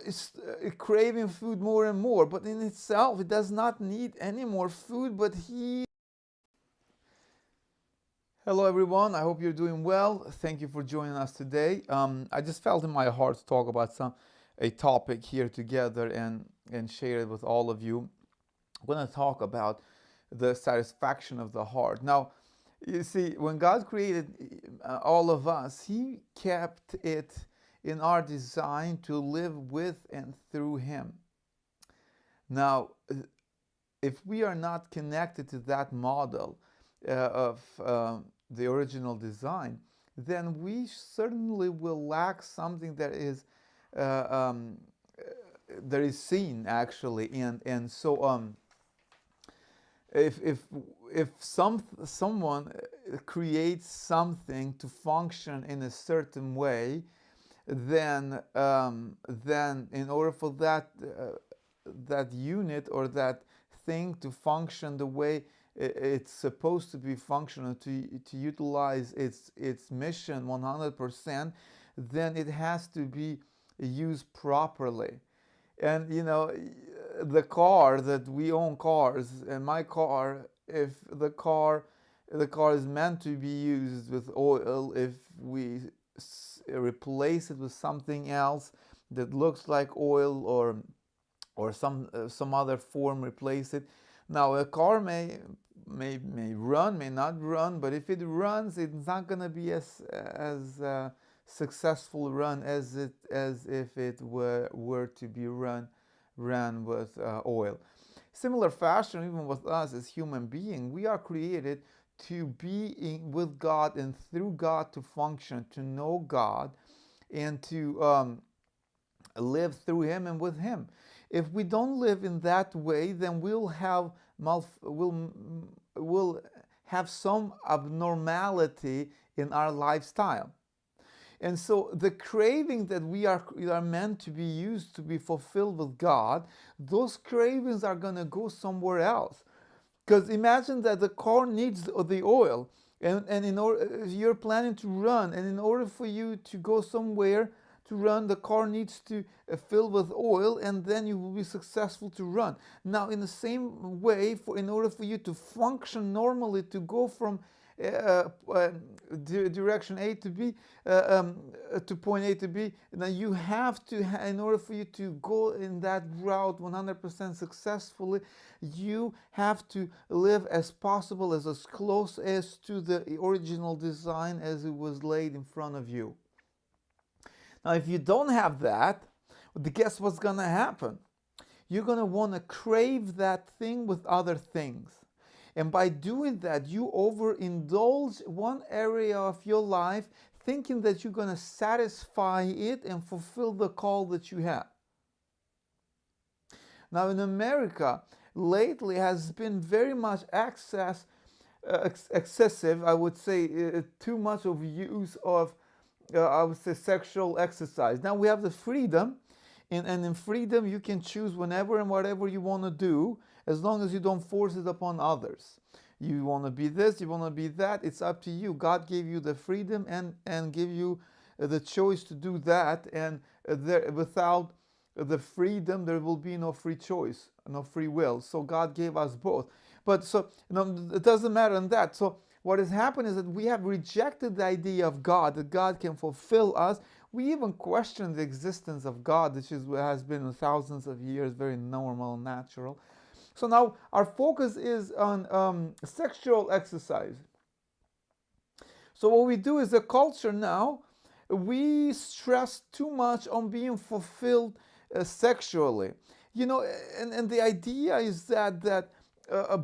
is craving food more and more, but in itself, it does not need any more food. But he. Hello, everyone. I hope you're doing well. Thank you for joining us today. I just felt in my heart to talk about a topic here together and share it with all of you. I'm going to talk about the satisfaction of the heart. Now, you see, when God created all of us, He kept it in our design to live with and through Him. Now, if we are not connected to that model of the original design, then we certainly will lack something uh, um, that is seen actually, and so if if if someone creates something to function in a certain way, then in order for that unit or that thing to function the way it's supposed to be functional, to utilize its mission 100%, then it has to be used properly. And the car that we own, cars, and my car, if the car the car is meant to be used with oil. If we replace it with something else that looks like oil, or some other form, replace it. Now a car may run, may not run, but if it runs, it's not going to be as successful run as if it were to be run with oil. Similar fashion, even with us as human beings, we are created to be with God and through God to function, to know God, and to live through Him and with Him. If we don't live in that way, then we'll have some abnormality in our lifestyle. And so the craving that we are meant to be used to be fulfilled with God, those cravings are going to go somewhere else. Because imagine that the car needs the oil, and in order you're planning to run, and in order for you to go somewhere to run, the car needs to fill with oil, and then you will be successful to run. Now, in the same way, in order for you to function normally, to go from direction A to B, to point A to B, now you have to, in order for you to go in that route 100% successfully, you have to live as possible, as close as to the original design as it was laid in front of you. Now, if you don't have that, guess what's going to happen? You're going to want to crave that thing with other things. And by doing that, you overindulge one area of your life, thinking that you're going to satisfy it and fulfill the call that you have. Now, in America, lately has been very much excessive, I would say, too much of use of I would say sexual exercise. Now we have the freedom, and in freedom you can choose whenever and whatever you want to do, as long as you don't force it upon others. You want to be this, you want to be that, it's up to you. God gave you the freedom and give you the choice to do that, and without the freedom there will be no free choice, no free will. So God gave us both. But so it doesn't matter on that. So what has happened is that we have rejected the idea of God, that God can fulfill us. We even question the existence of God, which has been thousands of years, very normal, natural. So now our focus is on sexual exercise. So what we do is a culture now, we stress too much on being fulfilled sexually. You know, and the idea is that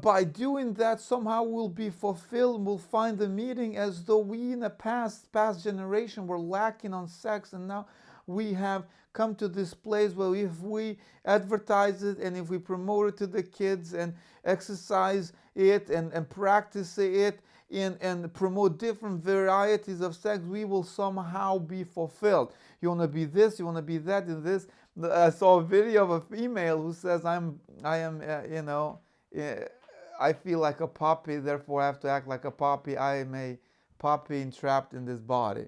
by doing that, somehow we'll be fulfilled and we'll find the meaning, as though we in the past generation were lacking on sex, and now we have come to this place where if we advertise it and if we promote it to the kids and exercise it and practice it and promote different varieties of sex, we will somehow be fulfilled. You want to be this, you want to be that, and this. I saw a video of a female who says, I feel like a puppy, therefore I have to act like a puppy. I am a puppy entrapped in this body.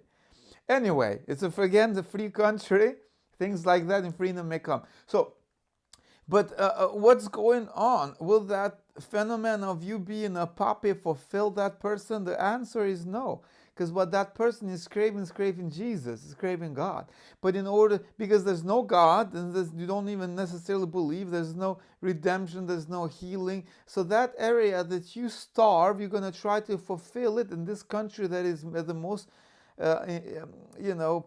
Anyway, it's again the free country. Things like that in freedom may come. So, but what's going on? Will that phenomenon of you being a puppy fulfill that person? The answer is no. Because what that person is craving Jesus, is craving God. But because there's no God, and you don't even necessarily believe, there's no redemption, there's no healing. So that area that you starve, you're going to try to fulfill it in this country that is the most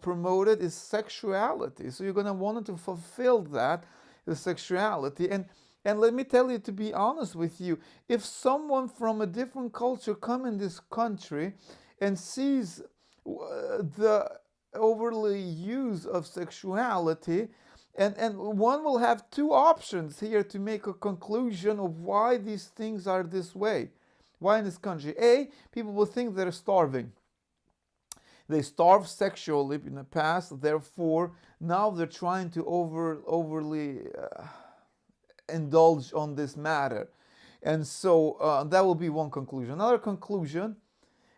promoted is sexuality. So you're going to want to fulfill that, the sexuality. And let me tell you, to be honest with you, if someone from a different culture come in this country and sees the overly use of sexuality, and one will have two options here to make a conclusion of why these things are this way. Why in this country? A, people will think they're starving. They starved sexually in the past, therefore now they're trying to overly indulge on this matter. And so that will be one conclusion. Another conclusion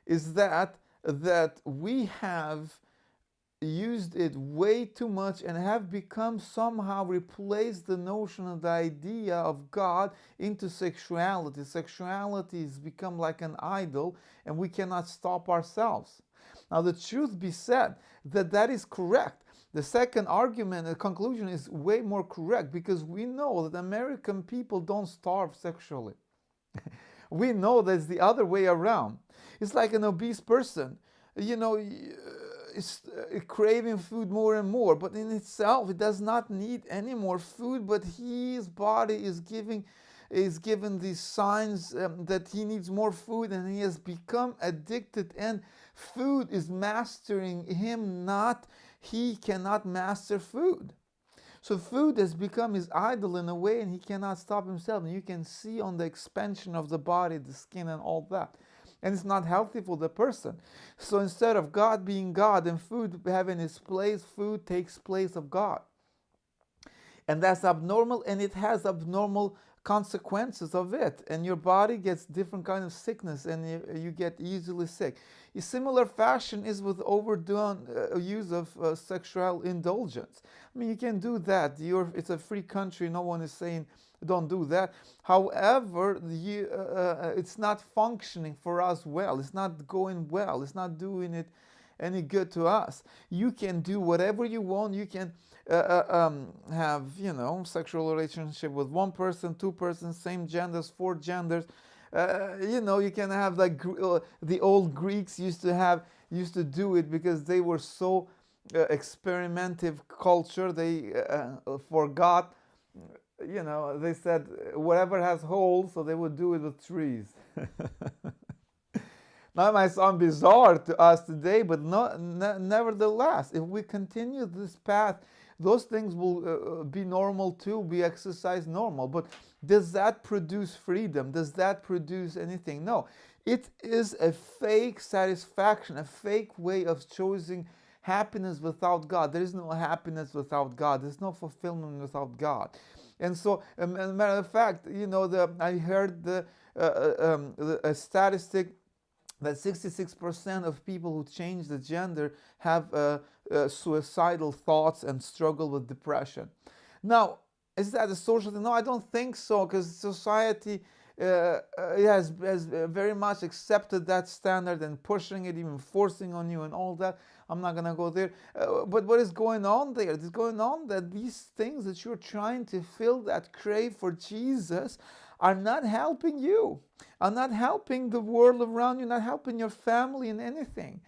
is that we have used it way too much and have become somehow replaced the notion of the idea of God into sexuality. Sexuality has become like an idol and we cannot stop ourselves. Now, the truth be said, that is correct. The second argument, the conclusion is way more correct because we know that American people don't starve sexually. We know that's the other way around. It's like an obese person, you know, is craving food more and more, but in itself, it does not need any more food, but his body is given these signs that he needs more food and he has become addicted and food is mastering him, not he cannot master food. So food has become his idol in a way and he cannot stop himself. And you can see on the expansion of the body, the skin and all that. And it's not healthy for the person. So instead of God being God and food having its place, food takes place of God. And that's abnormal and it has abnormal consequences of it, and your body gets different kind of sickness and you get easily sick. A similar fashion is with overdone use of sexual indulgence. I mean, you can do that. It's a free country, no one is saying don't do that. However, it's not functioning for us well. It's not going well. It's not doing it any good to us. You can do whatever you want. You can have, you know, sexual relationship with one person, two persons, same genders, four genders. You know, you can have like the old Greeks used to do it because they were so experimentative culture. They forgot, you know, they said whatever has holes, so they would do it with trees. That might sound bizarre to us today, but nevertheless, if we continue this path, those things will be normal too, be exercised normal. But does that produce freedom? Does that produce anything? No. It is a fake satisfaction, a fake way of choosing happiness without God. There is no happiness without God. There's no fulfillment without God. And so, as a matter of fact, you know, I heard a statistic that 66% of people who change the gender have suicidal thoughts and struggle with depression. Now, is that a social thing? No, I don't think so, because society has very much accepted that standard and pushing it, even forcing on you and all that. I'm not going to go there. But what is going on there? It's going on that these things that you're trying to fill, that crave for Jesus, are not helping you, are not helping the world around you, not helping your family in anything.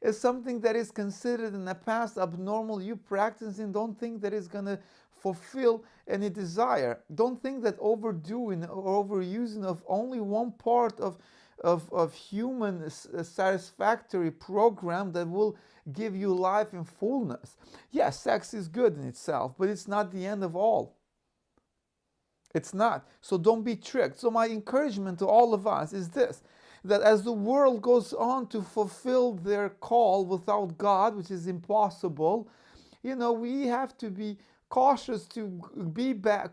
It's something that is considered in the past abnormal. You practicing, don't think that it's going to fulfill any desire. Don't think that overdoing or overusing of only one part of human satisfactory program that will give you life in fullness. Yes, sex is good in itself, but it's not the end of all. It's not. So don't be tricked. So my encouragement to all of us is this, that as the world goes on to fulfill their call without God, which is impossible, you know, we have to be cautious to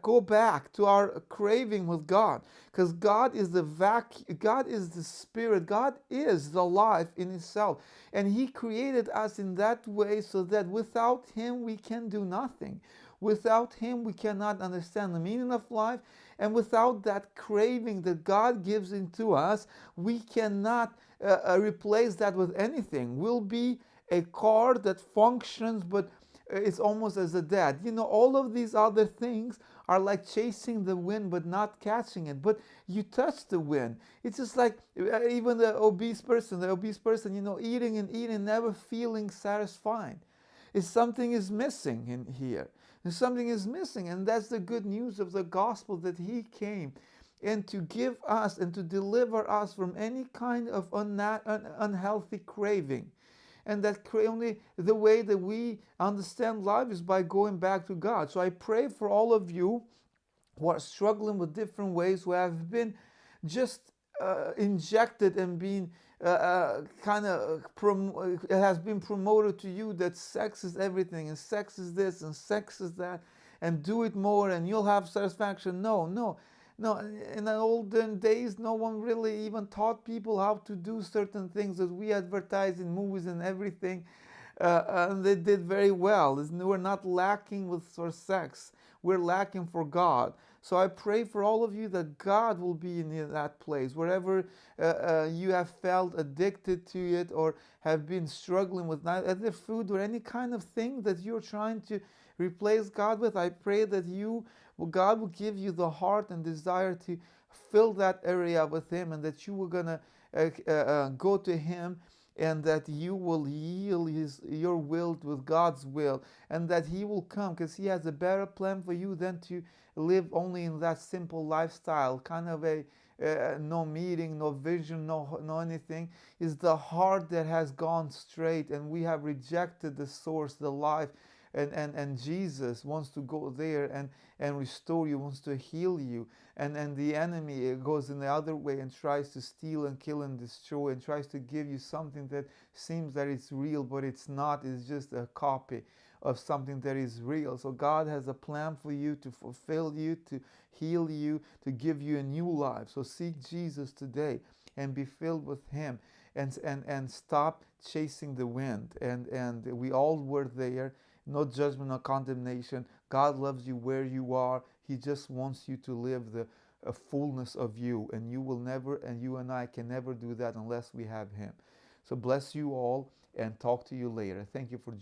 go back to our craving with God, because God is God is the Spirit, God is the life in itself, and He created us in that way so that without Him we can do nothing. Without Him we cannot understand the meaning of life, and without that craving that God gives into us, we cannot replace that with anything. We'll be a car that functions, but it's almost as a dead. You know, all of these other things are like chasing the wind but not catching it. But you touch the wind. It's just like even the obese person, you know, eating and eating, never feeling satisfied. It's something is missing in here. And something is missing, and that's the good news of the gospel, that He came and to give us and to deliver us from any kind of unhealthy craving. And that only the way that we understand life is by going back to God. So I pray for all of you who are struggling with different ways, who have been just injected and being it has been promoted to you that sex is everything, and sex is this, and sex is that, and do it more and you'll have satisfaction. No. In the olden days, no one really even taught people how to do certain things that we advertise in movies and everything. and they did very well. We're not lacking for sex. We're lacking for God. So I pray for all of you that God will be in that place. Wherever you have felt addicted to it or have been struggling with either food or any kind of thing that you're trying to replace God with, I pray that God will give you the heart and desire to fill that area with Him, and that you were gonna go to Him, and that you will yield your will with God's will, and that He will come, because He has a better plan for you than to live only in that simple lifestyle, kind of a no meaning, no vision, no anything. Is the heart that has gone straight, and we have rejected the source, the life, and Jesus wants to go there and restore you, wants to heal you. And the enemy goes in the other way and tries to steal and kill and destroy, and tries to give you something that seems that it's real, but it's not. It's just a copy of something that is real. So God has a plan for you, to fulfill you, to heal you, to give you a new life. So seek Jesus today and be filled with Him, and stop chasing the wind. And we all were there. No judgment, no condemnation. God loves you where you are. He just wants you to live the fullness of you, and you will never, and you and I can never do that unless we have Him. So bless you all, and talk to you later. Thank you for